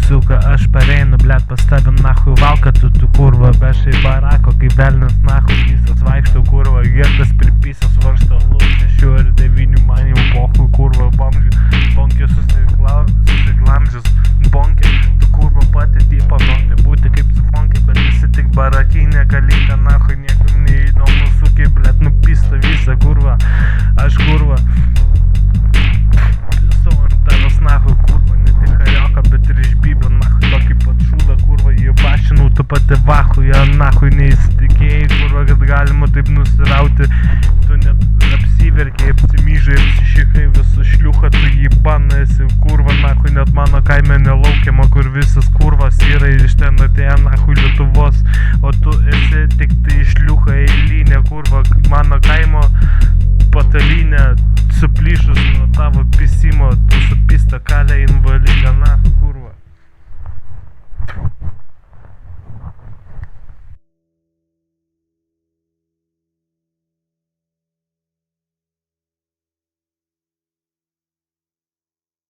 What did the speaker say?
Suka, aš pareinu, blet, pas tave nahui valka, tu kurva, bešai barako, kai velnas nahui visas vaikšto, kurva, girtas pripysas, varsto lūkesčių ir 9 man jau pohui, kurva, bonkė susiglamžius, bonkė, tu kurva pati tipo, nori būti kaip sufonkė, bet visi tik barakinė, kalytė, nahui, niekam neįdomu, sukiai, blet, nupista visą, kurva, aš kurva, visų ant tavęs nahui, kurva, ne tik harioka, bet ir išbybė, nahui, tokį pat šūdą, kurva, jį vašinau, tu pati vahu, ja nahui neįsitikėjai, kurva, kad galima taip nusirauti, tu net apsiverkiai, apsimyžai, apsišikai, visų šliucha, tu jį banasi, kurva, nahui, net mano kaime nelaukiama, kur visas kurvas yra ir iš ten atėjo, nahui, Lietuvos, o tu esi tik tai šliucha eilinė, kurva, mano kaimo patalinė, suplyšus nuo tavo pisimo, tu supista kalė invalidė,